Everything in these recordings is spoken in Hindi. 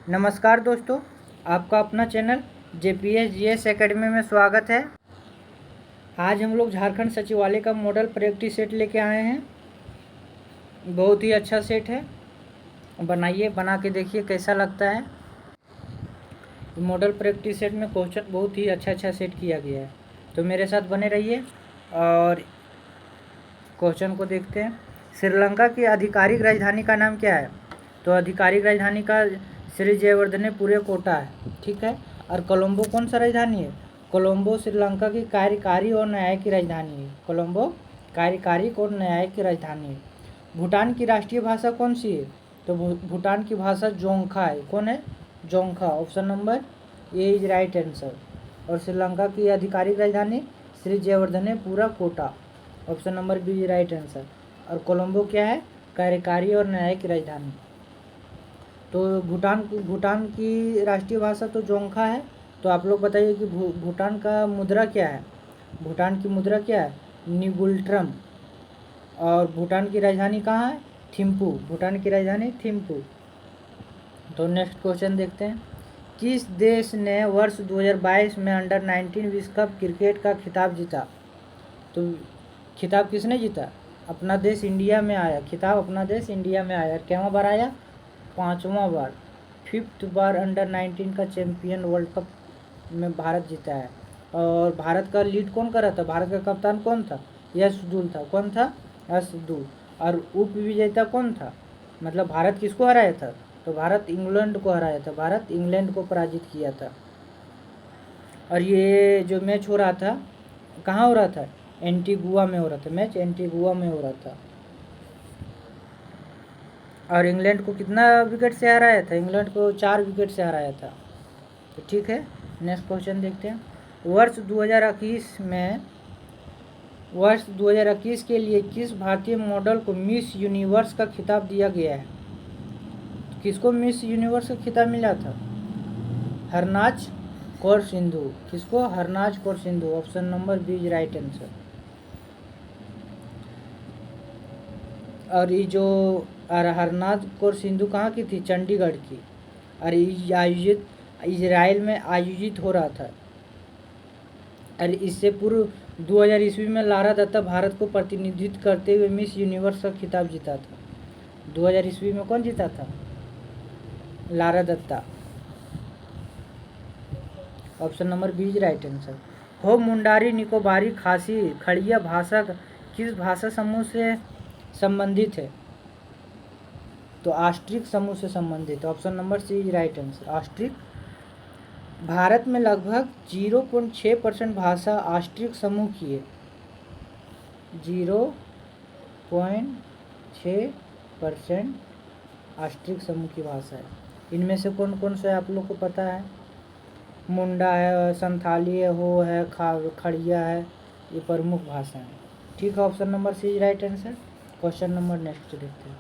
नमस्कार दोस्तों, आपका अपना चैनल JPS GS एकेडमी में स्वागत है। आज हम लोग झारखंड सचिवालय का मॉडल प्रैक्टिस सेट लेके आए हैं। बहुत ही अच्छा सेट है, बनाइए, बना के देखिए कैसा लगता है। मॉडल प्रैक्टिस सेट में क्वेश्चन बहुत ही अच्छा सेट किया गया है, तो मेरे साथ बने रहिए और क्वेश्चन को देखते हैं। श्रीलंका की आधिकारिक राजधानी का नाम क्या है? तो आधिकारिक राजधानी का श्री जयवर्धनेपुरे कोटा है, ठीक है। और कोलंबो कौन सा राजधानी है? कोलंबो श्रीलंका की कार्यकारी और न्यायिक की राजधानी है। कोलंबो कार्यकारी और न्यायिक की राजधानी है। भूटान की राष्ट्रीय भाषा कौन सी है? तो भूटान की भाषा जोंखा है। कौन है? जोंखा। Option number A is right answer. और श्रीलंका की आधिकारिक राजधानी Sri Jayawardenepura Kotte. Option number B is right answer. और कोलंबो क्या है? कार्यकारी और न्यायिक राजधानी। तो भूटान की राष्ट्रीय भाषा तो जोंखा है। तो आप लोग बताइए कि भूटान का मुद्रा क्या है? भूटान की मुद्रा क्या है? निगुल्ट्रम। और भूटान की राजधानी कहाँ है? थिम्पू। भूटान की राजधानी थिम्पू। तो नेक्स्ट क्वेश्चन देखते हैं। किस देश ने वर्ष 2022 में अंडर 19 विश्व कप क्रिकेट का खिताब जीता? तो खिताब किसने जीता? अपना देश इंडिया में आया। खिताब अपना देश इंडिया में आया। क्या बार आया? 5वां बार। 5th बार अंडर 19 का चैंपियन वर्ल्ड कप में भारत जीता है। और भारत का लीड कौन कर रहा था? भारत का कप्तान कौन था? यश दुल था। कौन था? यश दुल। और उप विजेता कौन था? मतलब भारत किसको हराया था? तो भारत इंग्लैंड को हराया था। भारत इंग्लैंड को पराजित किया था। और ये जो मैच हो रहा था कहाँ हो रहा था? एंटीगुआ में हो रहा था। मैच एंटीगुआ में हो रहा था। और इंग्लैंड को कितना विकेट से हराया था? इंग्लैंड को 4 विकेट से हराया था। तो ठीक है, नेक्स्ट क्वेश्चन देखते हैं। वर्ष 2021 के लिए किस भारतीय मॉडल को मिस यूनिवर्स का खिताब दिया गया है? किसको मिस यूनिवर्स का खिताब मिला था? हरनाज कौर सिंधु। किसको? Harnaaz Kaur Sindhu. Option number B is right answer. और ये जो हरनाज कौर सिंधु कहाँ की थी? चंडीगढ़ की। और आयोजित इजराइल में आयोजित हो रहा था। और इससे पूर्व 2000 ईस्वी में लारा दत्ता भारत को प्रतिनिधित्व करते हुए मिस यूनिवर्स का खिताब जीता था। 2000 ईस्वी में कौन जीता था? Lara Dutta. Option number B is right answer. Ho Mundari Nicobari खासी खड़िया भाषा किस भाषा समूह से संबंधित है? तो ऑस्ट्रिक समूह से संबंधित। Option number C is right answer. Austric. Bharat में लगभग 0.6% भाषा ऑस्ट्रिक समूह की है। 0.6% ऑस्ट्रिक समूह की भाषा है। इनमें से कौन कौन से आप लोग को पता है? मुंडा है, संथाली है, हो है, खड़िया है, ये प्रमुख भाषा है। ठीक है, option number C is right answer. Question number next देखते हैं।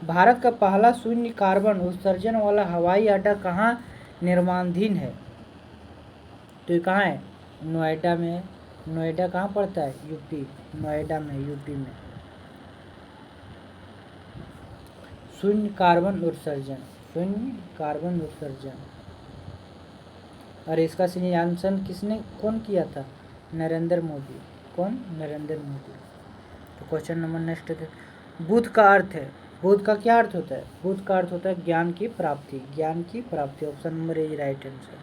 भारत का पहला शून्य कार्बन उत्सर्जन वाला हवाई अड्डा कहाँ निर्माणाधीन है? तो ये कहाँ है? नोएडा में। नोएडा कहाँ पड़ता है? यूपी। नोएडा में, यूपी में। शून्य कार्बन उत्सर्जन। शून्य कार्बन उत्सर्जन। और इसका संचालन कौन किया था? नरेंद्र मोदी। कौन? नरेंद्र मोदी। तो क्वेश्चन नंबर नेक्स्ट है। बुद्ध का अर्थ है। बुद्ध का क्या अर्थ होता है? बुद्ध का अर्थ होता है ज्ञान की प्राप्ति। ज्ञान की प्राप्ति। ऑप्शन नंबर ए राइट आंसर।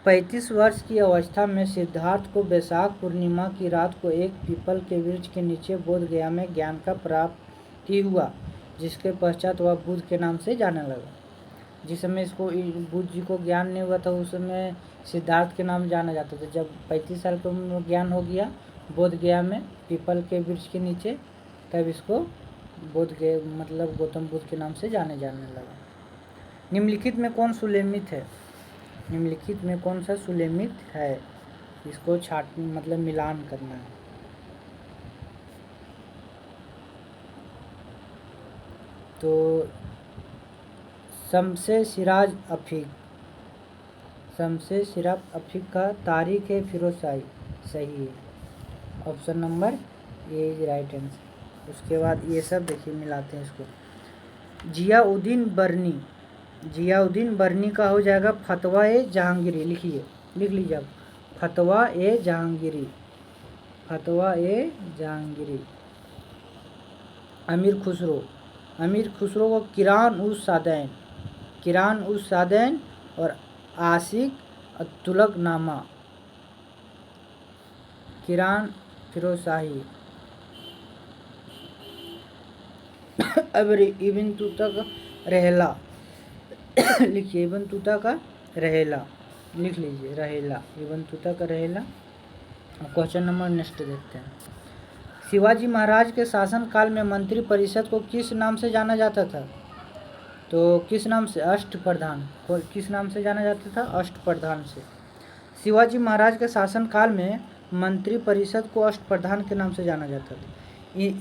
35 वर्ष की अवस्था में सिद्धार्थ को वैशाख पूर्णिमा की रात को एक पीपल के वृक्ष के नीचे बोध गया में ज्ञान का प्राप्ति हुआ, जिसके पश्चात वह बुद्ध के नाम से जाने लगा। जिस समय इसको बुद्ध जी को ज्ञान नहीं हुआ था उस समय सिद्धार्थ के नाम जाना जाता था। जब 35 साल की उम्र में ज्ञान हो गया बोध गया में पीपल के वृक्ष के नीचे, तब इसको मतलब गौतम बुद्ध के नाम से जाने लगा। निम्नलिखित में कौन सुलेमित है? निम्नलिखित में कौन सा सुलेमित है? इसको मतलब मिलान करना है। तो शम्से सिराज अफीक। शम्से सिराज अफीक का तारीख है फिरोजशाही। सही है। Option number A is right answer. उसके बाद ये सब देखिए मिलाते हैं इसको। जियाउद्दीन बर्नी, जियाउद्दीन बर्नी का हो जाएगा फतवा ए जहांगीरी। लिखिए, लिख लीजिए आप, फतवा ए जहांगीरी, फतवा ए जहांगीरी। अमीर खुसरो, अमीर खुसरो को किरान उस सादैन, किरान उस सादैन और आशिक तुलकनामा, किरान फिरोज शाही। अब इब्न तूता का रहेला लिखिए, इब्न तूता का रहेला लिख लीजिए, रहेला, इब्न तूता का रहेला। क्वेश्चन नंबर नेक्स्ट देखते हैं। शिवाजी महाराज के शासनकाल में मंत्री परिषद को किस नाम से जाना जाता था? तो किस नाम से? अष्टप्रधान। किस नाम से जाना जाता था? अष्टप्रधान से। शिवाजी महाराज के शासनकाल में मंत्री परिषद को अष्टप्रधान के नाम से जाना जाता था।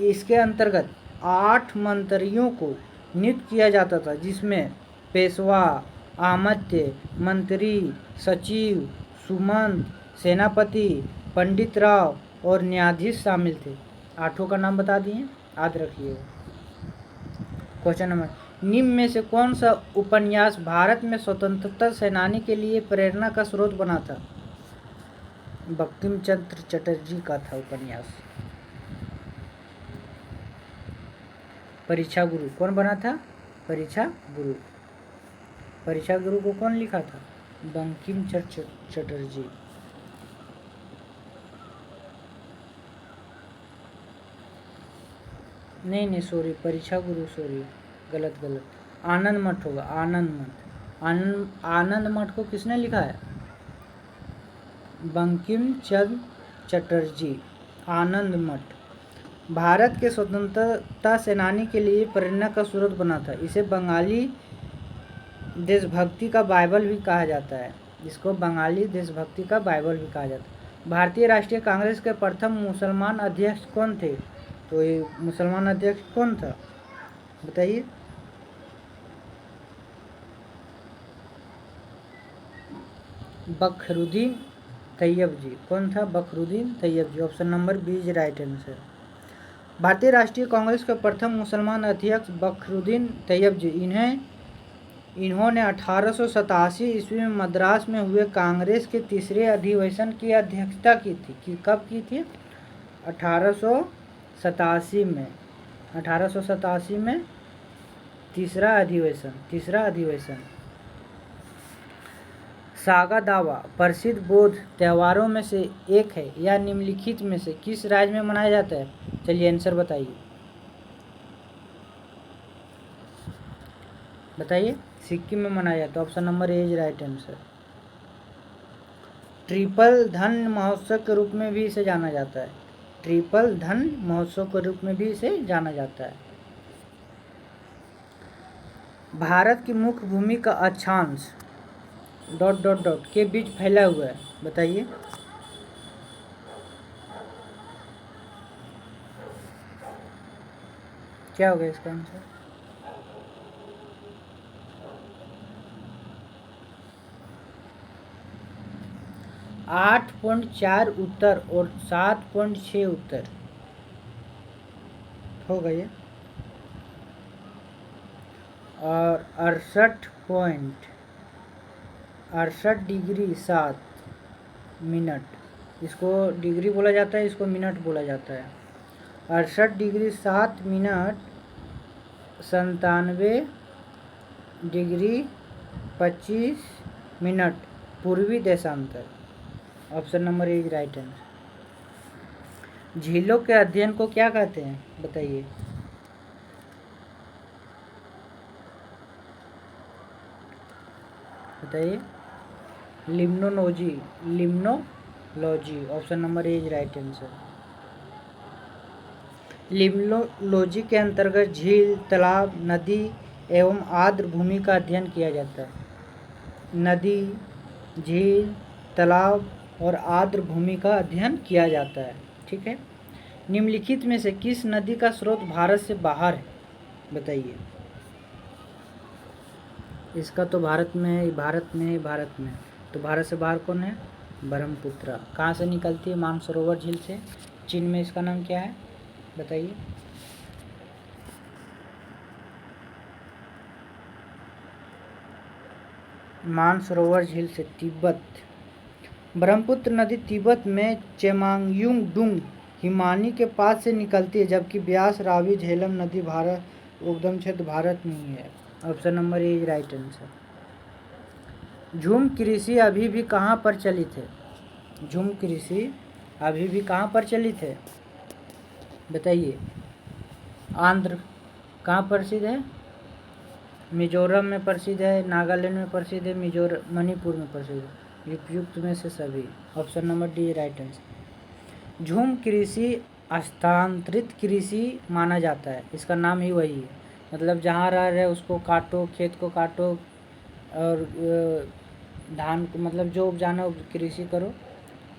इसके अंतर्गत 8 मंत्रियों को नियुक्त किया जाता था, जिसमें पेशवा, आमत्य, मंत्री, सचिव, सुमंत, सेनापति, पंडित राव और न्यायाधीश शामिल थे। 8 का नाम बता दिए, याद रखिए। क्वेश्चन नंबर, निम्न में से कौन सा उपन्यास भारत में स्वतंत्रता सेनानी के लिए प्रेरणा का स्रोत बना था? बंकिम चंद्र चटर्जी का था उपन्यास। परीक्षा गुरु कौन बना था? परीक्षा गुरु। परीक्षा गुरु को कौन लिखा था? बंकिम चंद्र चटर्जी। नहीं सॉरी, परीक्षा गुरु सॉरी, गलत गलत, आनंद मठ होगा, आनंद मठ। आनंद मठ को किसने लिखा है? बंकिम चंद्र चटर्जी। आनंद मठ भारत के स्वतंत्रता सेनानी के लिए प्रेरणा का स्रोत बना था। इसे बंगाली देशभक्ति का बाइबल भी कहा जाता है, इसको बंगाली देशभक्ति का बाइबल भी कहा जाता है। भारतीय राष्ट्रीय कांग्रेस के प्रथम मुसलमान अध्यक्ष कौन थे? तो ये मुसलमान अध्यक्ष कौन था बताइए? बखरुद्दीन तैयब जी। कौन था? Badruddin Tyabji. Option number B is right answer. Bharatiya Rashtriya Congress के प्रथम मुसलमान अध्यक्ष बखरुद्दीन तैयब जी। इन्होंने 1887 ईस्वी में मद्रास में हुए कांग्रेस के तीसरे अधिवेशन की अध्यक्षता की थी। कब की थी? 1887 में। 1887 में तीसरा अधिवेशन। सागा दावा प्रसिद्ध बौद्ध त्योहारों में से एक है। यह निम्नलिखित में से किस राज्य में मनाया जाता है? चलिए आंसर बताइए। सिक्किम में मनाया जाता है। Option number A is right answer. Triple धन महोत्सव के रूप में भी इसे जाना जाता है। ट्रिपल धन महोत्सव के रूप में भी इसे जाना जाता है। भारत की मुख्य भूमि का अक्षांश ... के बीच फैला हुआ है। बताइए। क्या होगा इसका आंसर? आठ 8.4 उत्तर और 7.6 उत्तर होगा ये, और 68 डिग्री 7 मिनट। इसको डिग्री बोला जाता है, इसको मिनट बोला जाता है। 68 डिग्री 7 मिनट 97 डिग्री 25 मिनट पूर्वी देशांतर। ऑप्शन नंबर ए राइट आंसर। झीलों के अध्ययन को क्या कहते हैं? बताइए। Limnology. Option number A is right answer. Limnology के अंतर्गत झील, तालाब, नदी एवं आर्द्र भूमि का अध्ययन किया जाता है। नदी, झील, तालाब और आर्द्र भूमि का अध्ययन किया जाता है। ठीक है। निम्नलिखित में से किस नदी का स्रोत भारत से बाहर है? बताइए। इसका तो भारत में तो भारत से बाहर कौन है? ब्रह्मपुत्र। कहाँ से निकलती है? मानसरोवर झील से। चीन में इसका नाम क्या है? बताइए। मानसरोवर झील से तिब्बत। ब्रह्मपुत्र नदी तिब्बत में चेमांगयुंग हिमानी के पास से निकलती है, जबकि ब्यास, रावी, झेलम नदी भारत उद्गम क्षेत्र भारत में ही है। Option number A is right answer. झूम कृषि अभी भी कहाँ प्रचलित है? झूम कृषि अभी भी कहाँ प्रचलित है बताइए। आंध्र कहाँ प्रसिद्ध है? मिजोरम में प्रसिद्ध है, नागालैंड में प्रसिद्ध है, मणिपुर में प्रसिद्ध है। उपयुक्त में से सभी। Option number D right answer. झूम कृषि हस्तांतरित कृषि माना जाता है, इसका नाम ही वही है। मतलब जहाँ रह रहे उसको काटो, खेत को काटो और धान को मतलब जो उपजाना कृषि करो,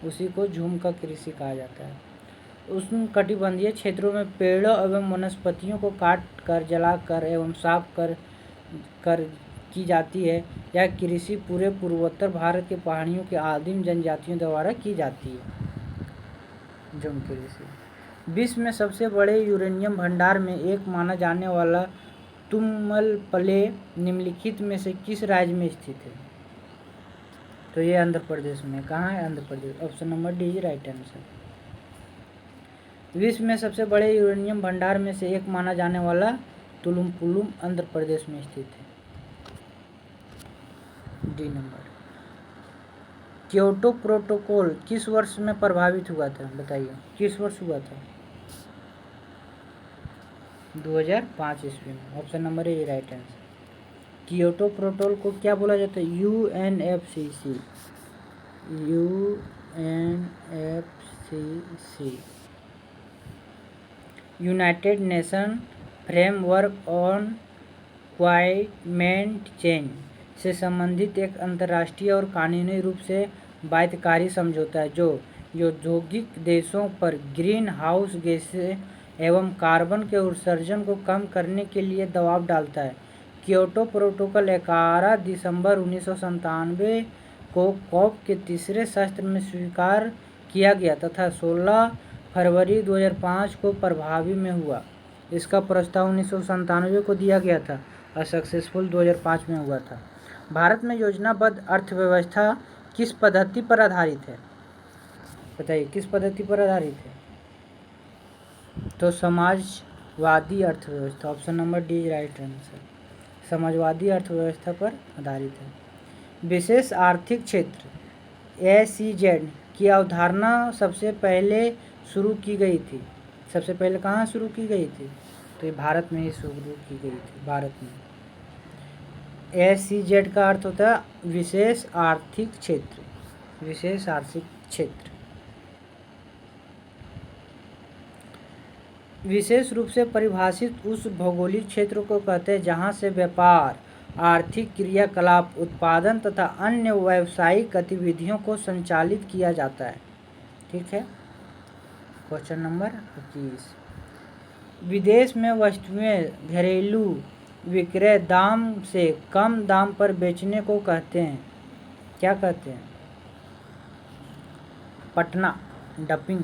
उसी को झूम का कृषि कहा जाता है। उष्णकटिबंधीय क्षेत्रों में पेड़ों एवं वनस्पतियों को काट कर, जलाकर एवं साफ कर की जाती है। यह कृषि पूरे पूर्वोत्तर भारत के पहाड़ियों के आदिम जनजातियों द्वारा की जाती है। झूम कृषि। विश्व में सबसे बड़े यूरेनियम भंडार में एक माना जाने वाला तुम्मलपल्ले निम्नलिखित में से किस राज्य में स्थित है? तो ये आंध्र प्रदेश में। कहाँ है? Andhra Pradesh. Option number D is right answer. विश्व में सबसे बड़े यूरेनियम भंडार में से एक माना जाने वाला तुलुम्पुलुम आंध्र प्रदेश में स्थित है। D number. क्योटो प्रोटोकॉल किस वर्ष में प्रभावित हुआ था बताइए? किस वर्ष हुआ था? 2005 ईस्वी में। ऑप्शन नंबर ए राइट आंसर। क्योटो प्रोटोकॉल को क्या बोला जाता है? UNFCCC। United nation framework on climate change से संबंधित एक अंतर्राष्ट्रीय और कानूनी रूप से बाध्यकारी समझौता है जो औद्योगिक देशों पर ग्रीन हाउस गैसें एवं कार्बन के उत्सर्जन को कम करने के लिए दबाव डालता है। क्योटो प्रोटोकॉल 11 दिसंबर 1997 को कॉप के तीसरे सत्र में स्वीकार किया गया तथा 16 फरवरी 2005 को प्रभावी में हुआ। इसका प्रस्ताव 1997 को दिया गया था और सक्सेसफुल 2005 में हुआ था। भारत में योजनाबद्ध अर्थव्यवस्था किस पद्धति पर आधारित है बताइए? किस पद्धति पर आधारित है? तो समाजवादी अर्थव्यवस्था। Option number D right answer. Samajwadi अर्थव्यवस्था पर आधारित है। विशेष आर्थिक क्षेत्र SEZ की अवधारणा सबसे पहले शुरू की गई थी। सबसे पहले कहाँ शुरू की गई थी? तो ये भारत में ही शुरू की गई थी। भारत में SEZ का अर्थ होता है विशेष आर्थिक क्षेत्र। विशेष आर्थिक क्षेत्र विशेष रूप से परिभाषित उस भौगोलिक क्षेत्र को कहते हैं जहां से व्यापार, आर्थिक क्रियाकलाप, उत्पादन तथा अन्य व्यावसायिक गतिविधियों को संचालित किया जाता है। ठीक है। Question number 21। विदेश में वस्तुएं घरेलू विक्रय दाम से कम दाम पर बेचने को कहते हैं, क्या कहते हैं? Patna, dumping.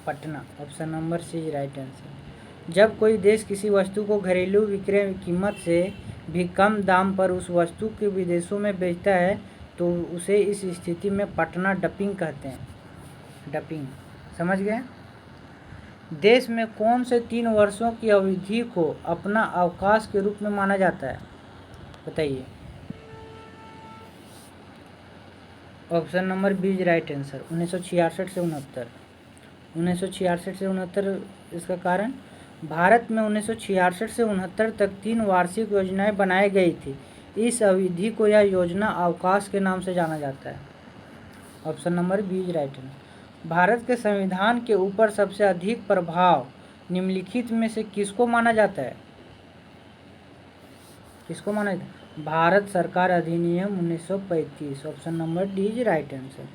Patna. Option number C is right answer. जब कोई देश किसी वस्तु को घरेलू विक्रय कीमत से भी कम दाम पर उस वस्तु के विदेशों में बेचता है तो उसे इस स्थिति में पटना डंपिंग कहते हैं। डंपिंग, समझ गए? देश में कौन से 3 वर्षों की अवधि को अपना अवकाश के रूप में माना जाता है बताइए? Option number B is right answer. 1966 से 69। 1966 से 69 इसका कारण भारत में 1966 से 69 तक 3 वार्षिक योजनाएं बनाई गई थी। इस अवधि को यह योजना अवकाश के नाम से जाना जाता है। Option number B is right answer. Bharat के संविधान के ऊपर सबसे अधिक प्रभाव निम्नलिखित में से किसको माना जाता है? किसको माना जाता है? भारत सरकार अधिनियम 1935। Option number D is right answer.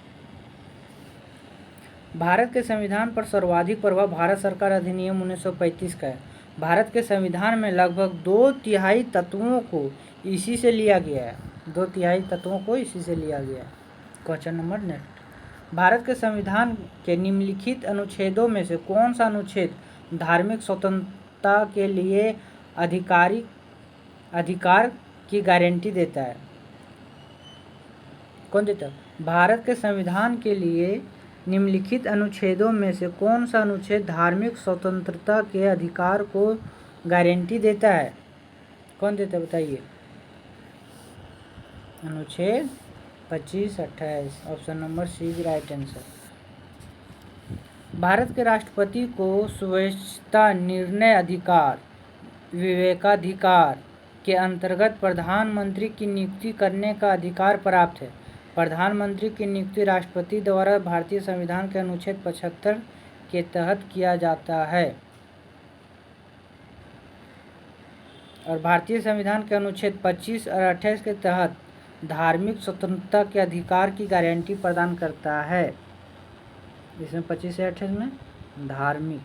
Bharat के संविधान पर सर्वाधिक प्रभाव भारत सरकार अधिनियम 1935 का है। भारत के संविधान में लगभग 2/3 तत्वों को इसी से लिया गया है। 2/3 तत्वों को इसी से लिया गया है। Question number next. भारत के संविधान के निम्नलिखित अनुच्छेदों में से कौन सा अनुच्छेद धार्मिक स्वतंत्रता के लिए अधिकार की गारंटी देता है? कौन देता है? भारत के संविधान के लिए निम्नलिखित अनुच्छेदों में से कौन सा अनुच्छेद धार्मिक स्वतंत्रता के अधिकार को गारंटी देता है? कौन देता है बताइए? अनुच्छेद 25, 28। Option number C is right answer. Bharat के राष्ट्रपति को स्वेच्छा निर्णय अधिकार विवेकाधिकार के अंतर्गत प्रधानमंत्री की नियुक्ति करने का अधिकार प्राप्त है। प्रधानमंत्री की नियुक्ति राष्ट्रपति द्वारा भारतीय संविधान के अनुच्छेद 75 के तहत किया जाता है और भारतीय संविधान के अनुच्छेद 25 और 28 के तहत धार्मिक स्वतंत्रता के अधिकार की गारंटी प्रदान करता है। इसमें 25 से 28 में धार्मिक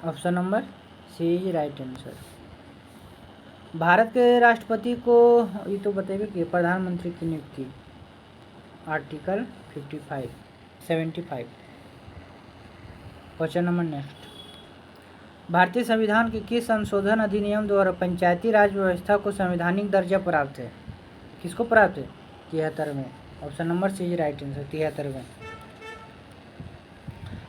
option number C is right answer. Bharat के राष्ट्रपति को ये तो बताइए कि प्रधानमंत्री की नियुक्ति आर्टिकल 75। Question number next. भारतीय संविधान के किस संशोधन अधिनियम द्वारा पंचायती राज व्यवस्था को संवैधानिक दर्जा प्राप्त है? किसको प्राप्त है? 73वें। Option number C is right answer, 73वें।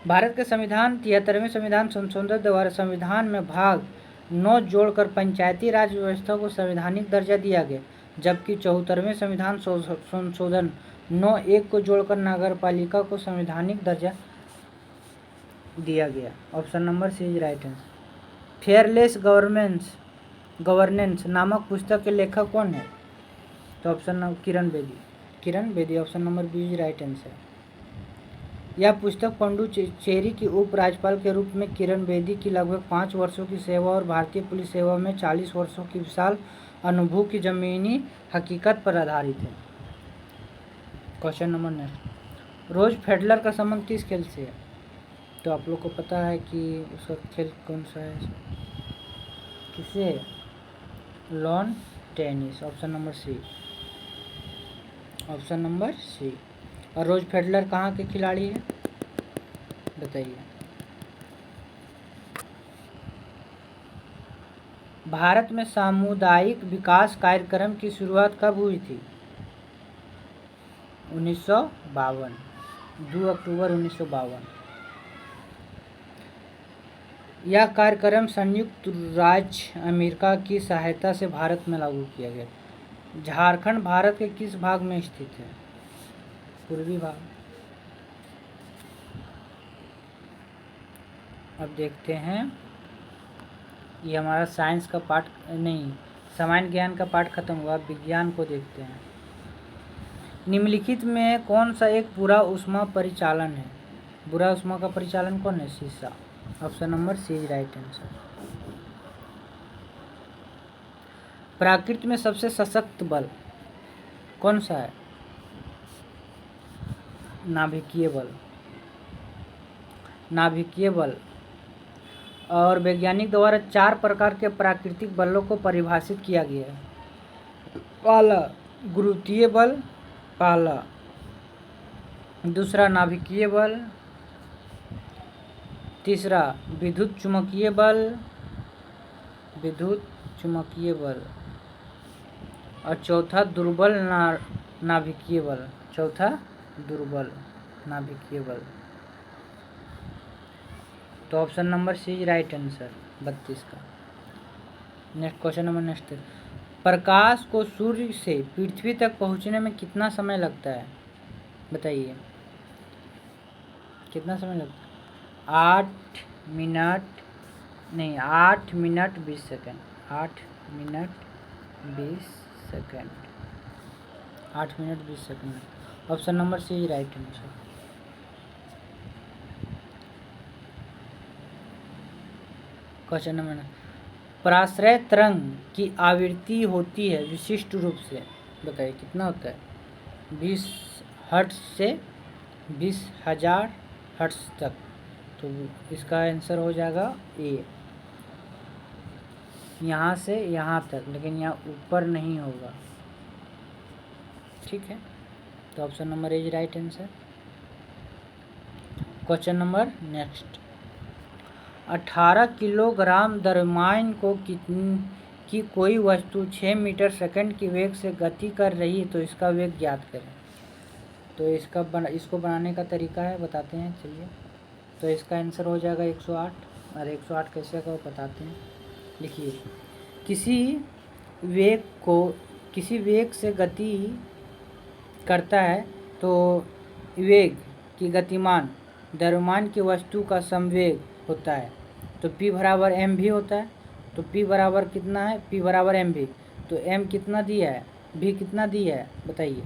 भारत के संविधान 73वें संविधान संशोधन द्वारा संविधान में भाग 9 जोड़कर पंचायती राज व्यवस्था को संवैधानिक दर्जा दिया गया, जबकि 74वें संविधान संशोधन 9(1) को जोड़कर नगरपालिका को संवैधानिक दर्जा दिया गया। Option number C is right answer. Fearless governance नामक पुस्तक के लेखक कौन है? तो option number Kiran Bedi. Option number B is right answer. यह पुस्तक पुडुचेरी की उप राज्यपाल के रूप में किरण बेदी की लगभग 5 वर्षों की सेवा और भारतीय पुलिस सेवा में 40 वर्षों की विशाल अनुभव की जमीनी हकीकत पर आधारित है। Question number next. Roger Federer का संबंध किस खेल से है? तो आप लोग को पता है कि उसका खेल कौन सा है? किसे? Lawn tennis. Option number C. और रोज फेडरर कहाँ के खिलाड़ी हैं बताइए? भारत में सामुदायिक विकास कार्यक्रम की शुरुआत कब हुई थी? 1952, 2 अक्टूबर 1952। यह कार्यक्रम संयुक्त राज्य अमेरिका की सहायता से भारत में लागू किया गया। झारखंड भारत के किस भाग में स्थित है? पूर्वी भाग। अब देखते हैं, ये हमारा साइंस का पार्ट नहीं, सामान्य ज्ञान का पार्ट खत्म हुआ। विज्ञान को देखते हैं। निम्नलिखित में कौन सा एक बुरा ऊष्मा परिचालन है? बुरा ऊष्मा का परिचालन कौन है? शीशा। Option number C is right answer. प्रकृति में सबसे सशक्त बल कौन सा है? नाभिकीय बल। और वैज्ञानिक द्वारा 4 प्रकार के प्राकृतिक बलों को परिभाषित किया गया है। पहला गुरुत्वीय बल, दूसरा नाभिकीय बल, तीसरा विद्युत चुम्बकीय बल और चौथा दुर्बल नाभिकीय बल। तो option number C is right answer 32 का। Next question number next. प्रकाश को सूर्य से पृथ्वी तक पहुंचने में कितना समय लगता है बताइए? कितना समय लगता है? 8 minute 20 second. 8 minute 20 second. Option number C is right answer. Question number 9। पराश्रय तरंग की आवृत्ति होती है विशिष्ट रूप से बताइए कितना होता है? 20 हर्ट्ज से 20,000 हर्ट्ज तक। तो इसका आंसर हो जाएगा ए, यहाँ से यहाँ तक, लेकिन यहाँ ऊपर नहीं होगा। ठीक है, तो option number A is right answer. Question number next. 18 kilogram द्रव्यमान को की कोई वस्तु 6 मीटर सेकंड की वेग से गति कर रही है तो इसका वेग ज्ञात करें। तो इसको बनाने का तरीका है, बताते हैं, चलिए। तो इसका आंसर हो जाएगा 108। और 108 कैसे का बताते हैं, लिखिए। किसी वेग से गति करता है तो वेग की गतिमान द्रव्यमान की वस्तु का समवेग होता है, तो p बराबर एम भी होता है। तो p बराबर कितना है, p बराबर एम भी। तो m कितना दिया है, v कितना दिया है, बताइए।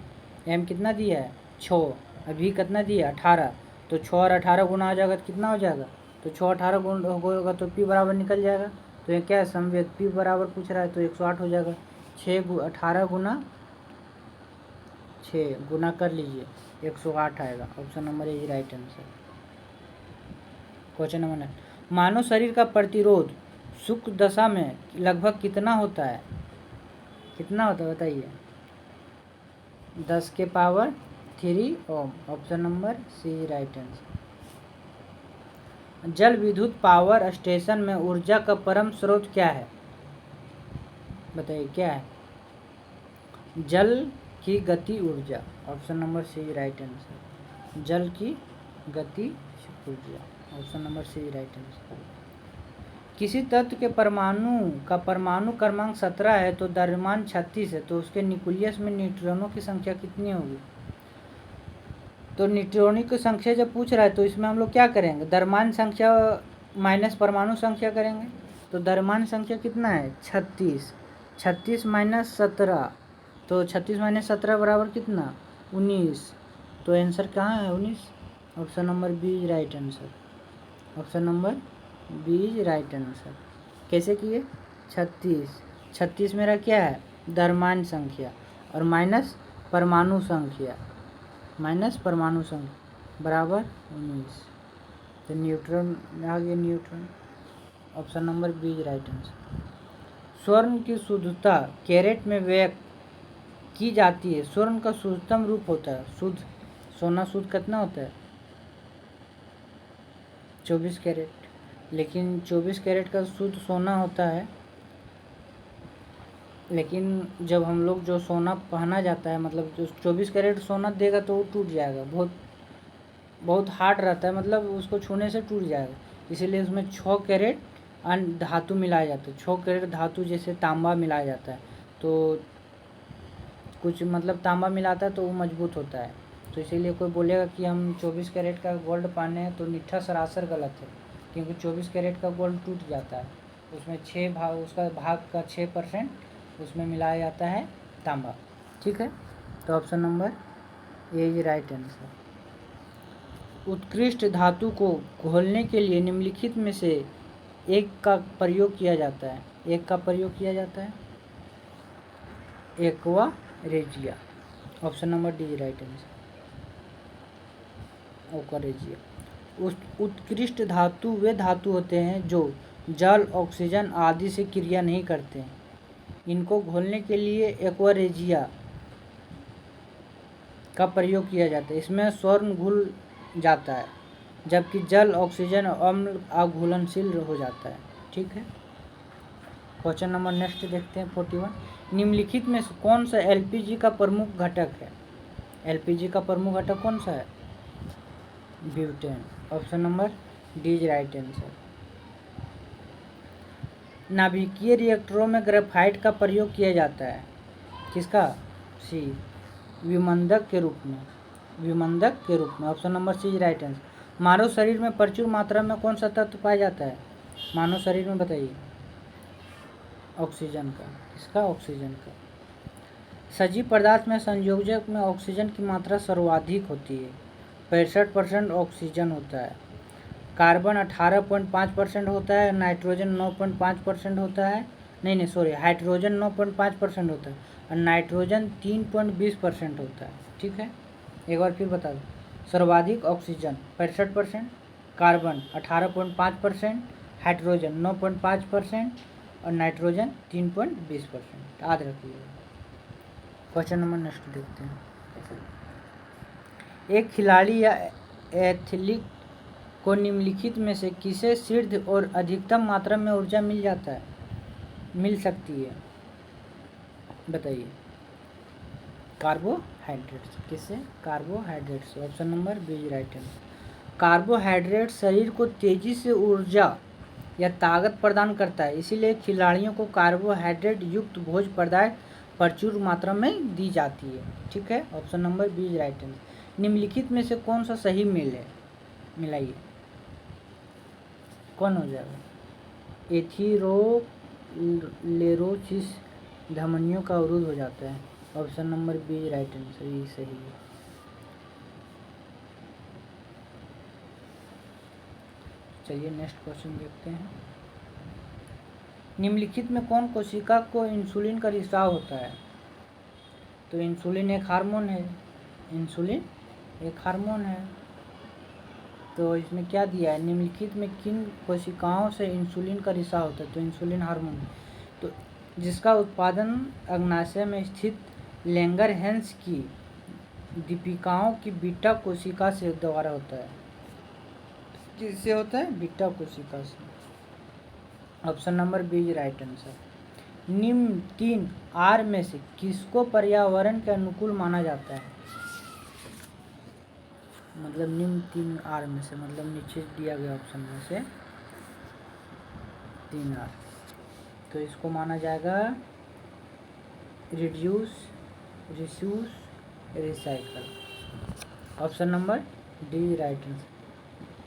m कितना दिया है 6 और v कितना दिया है 18। तो 6 और 18 गुना हो जाएगा तो कितना हो जाएगा, तो 6 18 गुना होगा तो p बराबर निकल जाएगा। तो ये क्या है, समवेग p बराबर पूछ रहा है तो 108 हो जाएगा। 18 गुना 6 गुना कर लीजिए, 108 आएगा। ऑप्शन नंबर ए राइट आंसर। क्वेश्चन नंबर 9, मानव शरीर का प्रतिरोध शुष्क दशा में लगभग कितना होता है, कितना होता है बताइए। 10 के power 3 ohm. Option number C right answer. जल विद्युत पावर स्टेशन में ऊर्जा का परम स्रोत क्या है, बताइए क्या है। जल की गति ऊर्जा। Option number C right answer. जल की गति ऊर्जा। Option number C right answer. किसी तत्व के परमाणु का परमाणु क्रमांक 17 है तो द्रव्यमान 36 है, तो उसके न्यूक्लियस में न्यूट्रॉनों की संख्या कितनी होगी। तो न्यूट्रॉनों की संख्या जब पूछ रहा है तो इसमें हम लोग क्या करेंगे, द्रव्यमान संख्या माइनस परमाणु संख्या करेंगे। तो द्रव्यमान संख्या कितना है 36, 36 माइनस 17, तो 36 माइनस 17 बराबर कितना 19। तो आंसर कहाँ है 19। Option number B right answer. Option number B right answer. कैसे किए, 36 मेरा क्या है द्रव्यमान संख्या और माइनस परमाणु संख्या, बराबर 19। तो न्यूट्रॉन आ गया, neutron. Option number B right answer. स्वर्ण की शुद्धता कैरेट में व्यक्त की जाती है। स्वर्ण का शुद्धतम रूप होता है, शुद्ध सोना शुद्ध कितना होता है 24 कैरेट, लेकिन 24 कैरेट का शुद्ध सोना होता है, लेकिन जब हम लोग जो सोना पहना जाता है, मतलब जो 24 कैरेट सोना देगा तो वो टूट जाएगा, बहुत हार्ड रहता है, मतलब उसको छूने से टूट जाएगा। इसीलिए उसमें 6 कैरेट अन्य धातु मिलाया जाता है। 6 कैरेट धातु जैसे तांबा मिलाया जाता है, तो कुछ मतलब तांबा मिलाता है तो वो मजबूत होता है। तो इसीलिए कोई बोलेगा कि हम 24 कैरेट का गोल्ड पहने हैं तो निट्ठा सरासर गलत है, क्योंकि 24 कैरेट का गोल्ड टूट जाता है। उसमें 6 भाग, उसका भाग का 6% उसमें मिलाया जाता है तांबा। ठीक है, तो ऑप्शन नंबर ए राइट आंसर। उत्कृष्ट धातु को घोलने के लिए निम्नलिखित में से एक का प्रयोग किया जाता है। Aqua regia. Option number D right answer, aqua regia. उत्कृष्ट धातु वे धातु होते हैं जो जल, ऑक्सीजन आदि से क्रिया नहीं करते हैं। इनको घोलने के लिए एक्वा रेजिया का प्रयोग किया जाता है। इसमें स्वर्ण घुल जाता है, जबकि जल, ऑक्सीजन और अम्ल अघुलनशील हो जाता है। ठीक है, क्वेश्चन नंबर नेक्स्ट देखते हैं 41। निम्नलिखित में कौन सा एलपीजी का प्रमुख घटक है। एलपीजी का प्रमुख घटक कौन सा है, butane. Option number D is right answer. नाभिकीय रिएक्टरों में ग्रेफाइट का प्रयोग किया जाता है, किसका, सी, विमंदक के रूप में। Option number C is right answer. मानव शरीर में प्रचुर मात्रा में कौन सा तत्व पाया जाता है मानव शरीर में, बताइए। ऑक्सीजन का, किसका, ऑक्सीजन का। सजीव पदार्थ में संयोजक में ऑक्सीजन की मात्रा सर्वाधिक होती है, 65% ऑक्सीजन होता है। कार्बन 18.5% होता है, नाइट्रोजन 9.5% होता है, हाइड्रोजन 9.5% होता है और नाइट्रोजन 3.20% होता है। ठीक है, एक बार फिर बता दो। सर्वाधिक ऑक्सीजन 65%, कार्बन 18.5%, हाइड्रोजन 9.5% और नाइट्रोजन 3.20%। याद रखिएगा। क्वेश्चन नंबर नेक्स्ट देखते हैं। एक खिलाड़ी या एथलीट को निम्नलिखित में से किसे सिद्ध और अधिकतम मात्रा में ऊर्जा मिल सकती है, बताइए। कार्बोहाइड्रेट्स। किससे? Carbohydrates. Option number B is right answer. Carbohydrate शरीर को तेजी से ऊर्जा या ताकत प्रदान करता है, इसीलिए खिलाड़ियों को कार्बोहाइड्रेट युक्त भोज्य पदार्थ प्रचुर मात्रा में दी जाती है। ठीक है, option number B is right answer. निम्नलिखित में से कौन सा सही मेल है, मिलाइए, कौन हो जाएगा? एथीरोस्क्लेरोसिस धमनियों का अवरोध हो जाता है। Option number B right answer, ये सही है। चलिए नेक्स्ट क्वेश्चन देखते हैं। निम्नलिखित में कौन कोशिका को इंसुलिन का रिसाव होता है? तो इंसुलिन एक हार्मोन है, इंसुलिन एक हार्मोन है। तो इसमें क्या दिया है? निम्नलिखित में किन कोशिकाओं से इंसुलिन का रिसाव होता है? तो इंसुलिन हार्मोन, तो जिसका उत्पादन अग्नाशय में स्थित लैंगरहैंस की दीपिकाओं की बीटा कोशिका से द्वारा होता है। किससे होता है? बीटा कोशिका से। Option number B is right answer. निम्न 3 आर में से किसको पर्यावरण के अनुकूल माना जाता है? मतलब निम्न 3 आर में से, मतलब नीचे दिया गया ऑप्शन में से 3 आर, तो इसको माना जाएगा reduce, reuse, recycle. Option number D right answer.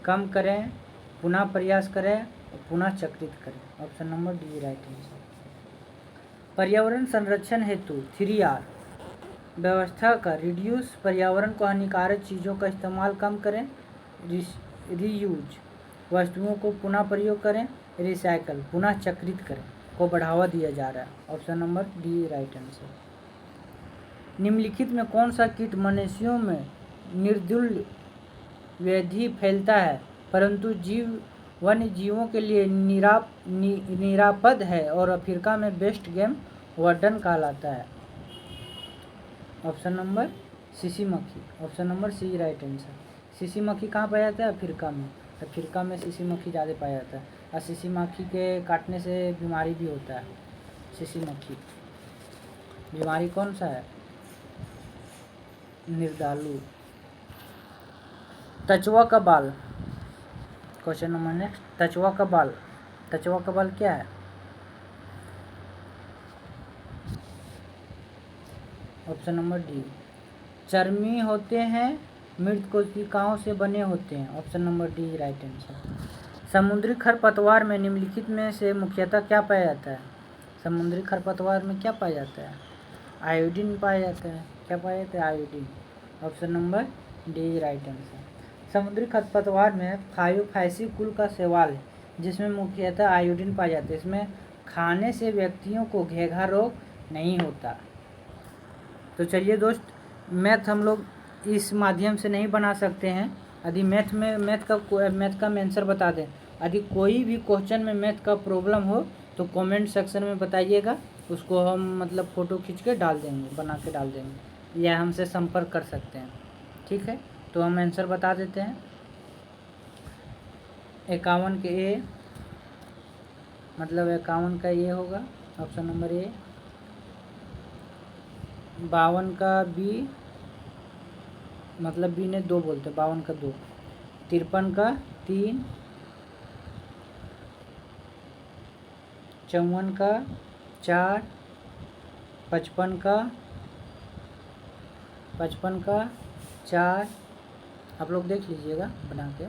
कम करें, पुनः प्रयास करें और पुनः चक्रित करें। Option number D right answer. पर्यावरण संरक्षण हेतु 3R व्यवस्था का रिड्यूस, पर्यावरण को हानिकारक चीज़ों का इस्तेमाल कम करें, रीयूज, वस्तुओं को पुनः प्रयोग करें, रिसाइकल, पुनः चक्रित करें को बढ़ावा दिया जा रहा है। Option number D right answer. निम्नलिखित में कौन सा कीट मनुष्यों में निर्दुल व्याधि फैलता है परंतु वन्य जीवों के लिए निरापद है और अफ्रीका में बेस्ट गेम वार्डन कहलाता है? ऑप्शन नंबर सीसी मक्खी। Option number C right answer. सीसी मक्खी कहाँ पाया जाता है? अफ्रीका में। अफ्रीका में सीसी मक्खी ज़्यादा पाया जाता है और सीसी मक्खी के काटने से बीमारी भी होता है। सीसी मक्खी बीमारी कौन सा है? निर्दालु। तचवा का बाल। क्वेश्चन नंबर नेक्स्ट, तचवा का बाल। तचवा का बाल क्या है? Option number D. चर्मी होते हैं, मृत कोशिकाओं से बने होते हैं। Option number D right answer. समुद्री खरपतवार में निम्नलिखित में से मुख्यतः क्या पाया जाता है? समुद्री खरपतवार में क्या पाया जाता है? आयोडीन पाया जाता है। क्या पाया जाता है? Iodine. Option number D right answer. समुद्री खरपतवार में फायोफाइसी कुल का शैवाल है जिसमें मुख्यतः आयोडीन पाया जाता है। इसमें खाने से व्यक्तियों को घेघा रोग नहीं होता। तो चलिए दोस्त, मैथ हम लोग इस माध्यम से नहीं बना सकते हैं। यदि मैथ का मैं आंसर बता दें, यदि कोई भी क्वेश्चन में मैथ का प्रॉब्लम हो तो कमेंट सेक्शन में बताइएगा, उसको हम मतलब फ़ोटो खींच के डाल देंगे, बना के डाल देंगे, या हमसे संपर्क कर सकते हैं। ठीक है, तो हम आंसर बता देते हैं। 51 के ए, मतलब 51 का ये होगा ऑप्शन नंबर ए। 52 का बी, मतलब बी ने 2 बोलते, 52 का 2। 53 का 3। 54 का 4। 55 का 4, आप लोग देख लीजिएगा बना के।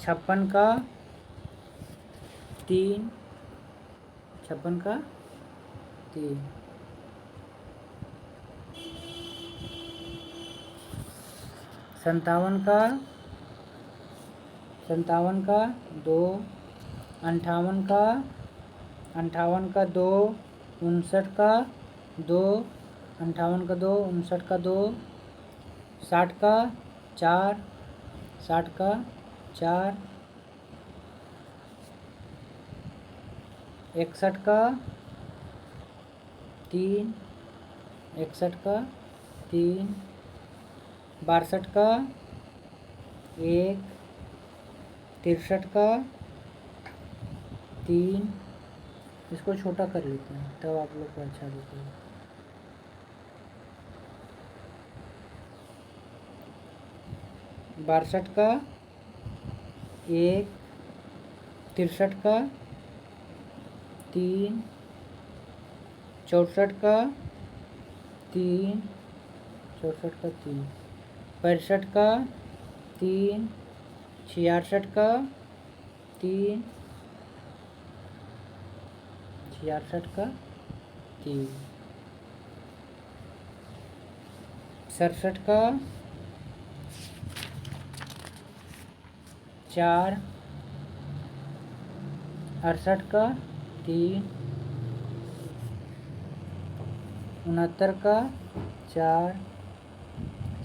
56 का 3। 56 का 3। 57 का 2। 58 का 2। 59 का 2। 58 का 2। 59 का 2। 60 का 4। 60 का 4। 61 का 3। 61 का 3। 62 का 1। 63 का 3, इसको छोटा कर लेते हैं तब आप लोग को अच्छा दिखेगा। 62 का 1, 63 का 3, 64 का 3, 64 का 3, 65 का 3, 66 का 3, 66 का 3, 67 का 4, 68 का 3, 69 का 4,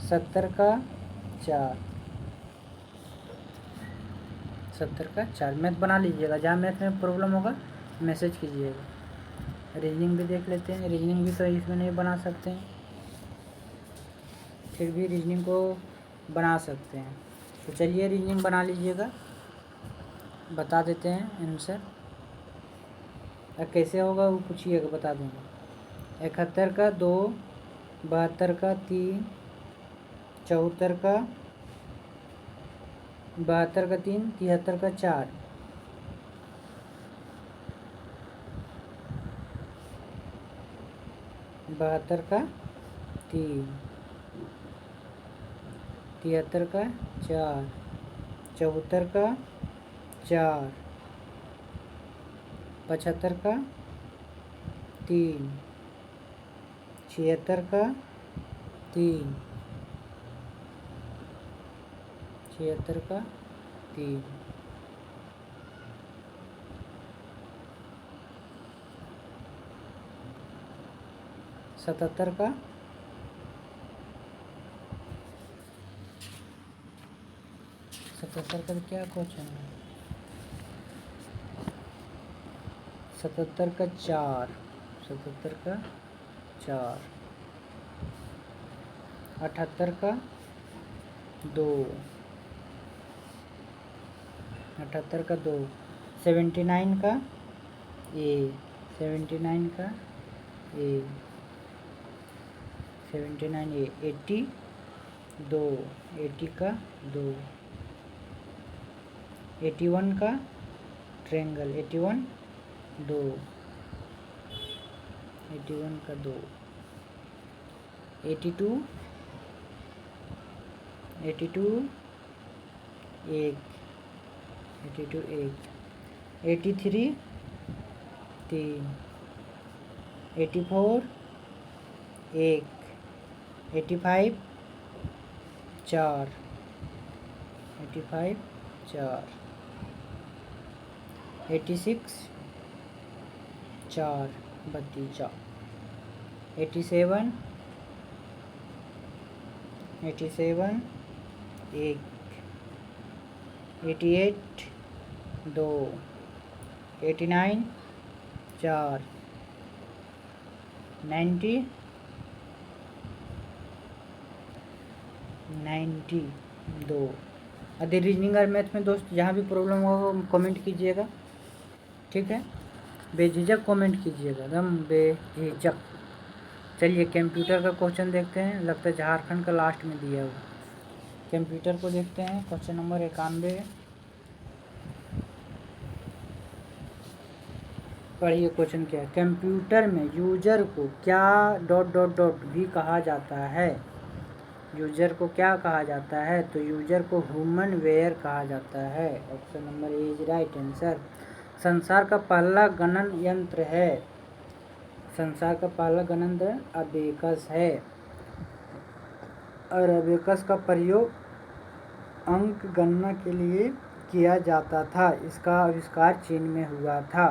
70 का 4, 70 का 4। मैथ बना लीजिएगा, जहाँ मैथ में प्रॉब्लम होगा मैसेज कीजिएगा। रीजनिंग भी देख लेते हैं। रीजनिंग भी तो इसमें नहीं बना सकते हैं, फिर भी रीजनिंग को बना सकते हैं। तो चलिए रीजनिंग बना लीजिएगा, बता देते हैं आंसर। कैसे होगा वो पूछिएगा, बता दूँगा। 71 का 2, 72 का 3, 74 का 72 का 3, 73 का 4, 72 का 3, 73 का 4, 74 का 4, 75 का 3, 76 का 3, 76 का 3, 77 का 77 का क्या क्वेश्चन है? 77 का 4, 77 का 4, 78 का 2, 78 का 2, 79 का ए, 79 का ए, 79 ए, 80 2, 80 का 2, 81 का ट्रायंगल, 81 2, 81 का 2, 82 82 1, 82 1, 83 3, 84 1, 85 4, 85 4, 86 4 32, 87 87 1, 88 2, 89 4, 90 2। अदर रीजनिंग और मैथ में दोस्त जहाँ भी प्रॉब्लम हो वो कमेंट कीजिएगा, ठीक है? बेझिझक कमेंट कीजिएगा, एकदम बेझिझक। चलिए कंप्यूटर का क्वेश्चन देखते हैं, लगता है झारखंड का लास्ट में दिया हुआ। कंप्यूटर को देखते हैं, क्वेश्चन नंबर 91। पढ़िए क्वेश्चन क्या है। कंप्यूटर में यूजर को क्या ... भी कहा जाता है? यूजर को क्या कहा जाता है? तो यूजर को ह्यूमन वेयर कहा जाता है। Option number A is right answer. संसार का पहला गणन यंत्र है, संसार का पहला गणन यंत्र अबेकस है, और अबेकस का प्रयोग अंक गणना के लिए किया जाता था। इसका आविष्कार चीन में हुआ था।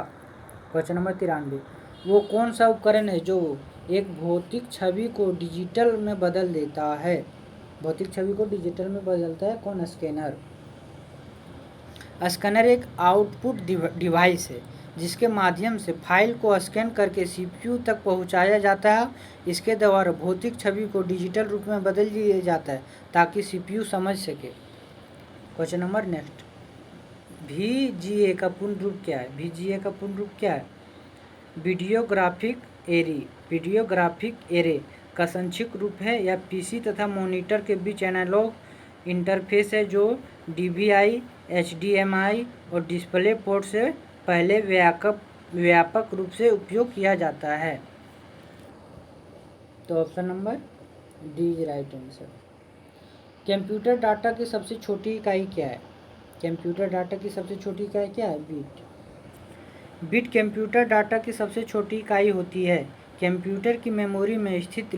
Question number 93। वो कौन सा उपकरण है जो एक भौतिक छवि को डिजिटल में बदल देता है? भौतिक छवि को डिजिटल में बदलता है कौन? स्कैनर। स्कैनर एक आउटपुट डिवाइस है जिसके माध्यम से फाइल को स्कैन करके सीपीयू तक पहुंचाया जाता है। इसके द्वारा भौतिक छवि को डिजिटल रूप में बदल दिया जाता है ताकि सीपीयू समझ सके। Question number next. VGA का पूर्ण रूप क्या है? VGA का पूर्ण रूप क्या है? Videographic array. वीडियोग्राफिक एरे का संक्षिप्त रूप है। या पीसी तथा मॉनिटर के बीच एनालॉग इंटरफेस है जो DVI, HDMI और डिस्प्ले पोर्ट से पहले व्यापक रूप से उपयोग किया जाता है। तो option number D is right answer. Computer data की सबसे छोटी इकाई क्या है? कंप्यूटर डाटा की सबसे छोटी इकाई क्या है? बिट। बिट कंप्यूटर डाटा की सबसे छोटी इकाई होती है। कंप्यूटर की मेमोरी में स्थित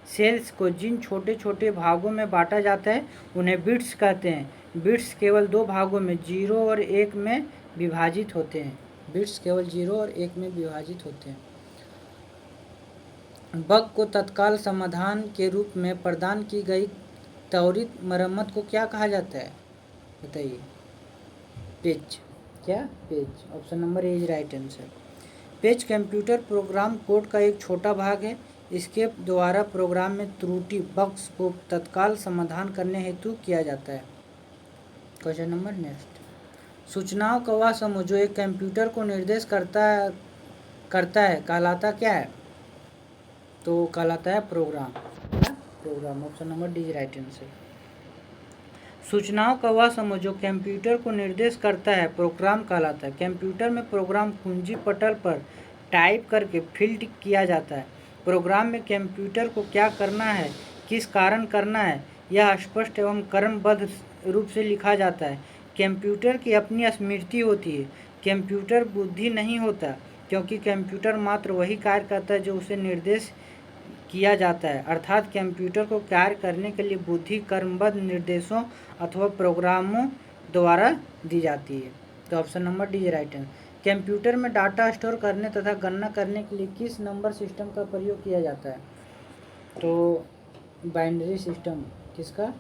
सेल्स को जिन छोटे छोटे भागों में बांटा जाता है उन्हें बिट्स कहते हैं। बिट्स केवल दो भागों में 0 और 1 में विभाजित होते हैं। बिट्स केवल 0 और 1 में विभाजित होते हैं। बग को तत्काल समाधान के रूप में प्रदान की गई त्वरित मरम्मत को क्या कहा जाता है? बताइए। पेच। क्या? पेच। Option number A is right answer. पेच कंप्यूटर प्रोग्राम कोड का एक छोटा भाग है। इसके द्वारा प्रोग्राम में त्रुटि बग्स को तत्काल समाधान करने हेतु किया जाता है। Question number next. सूचनाओं का वह समूह जो एक कंप्यूटर को निर्देश करता है कहलाता क्या है? तो कहलाता है program. Program. Option number D is right answer. सूचनाओं का वह समूह जो कंप्यूटर को निर्देश करता है प्रोग्राम कहलाता है। कंप्यूटर में प्रोग्राम कुंजी पटल पर टाइप करके फील्ड किया जाता है। प्रोग्राम में कंप्यूटर को क्या करना है, किस कारण करना है, यह स्पष्ट एवं क्रमबद्ध रूप से लिखा जाता है। कंप्यूटर की अपनी स्मृति होती है। कंप्यूटर बुद्धि नहीं होता क्योंकि कंप्यूटर मात्र वही कार्य करता है जो उसे निर्देश किया जाता है। अर्थात कंप्यूटर को कार्य करने के लिए बुद्धि क्रमबद्ध निर्देशों अथवा प्रोग्रामों द्वारा दी जाती है। तो option number D is right answer. Computer में डाटा स्टोर करने तथा गणना करने के लिए किस नंबर सिस्टम का प्रयोग किया जाता है? तो बाइनरी सिस्टम। किसका?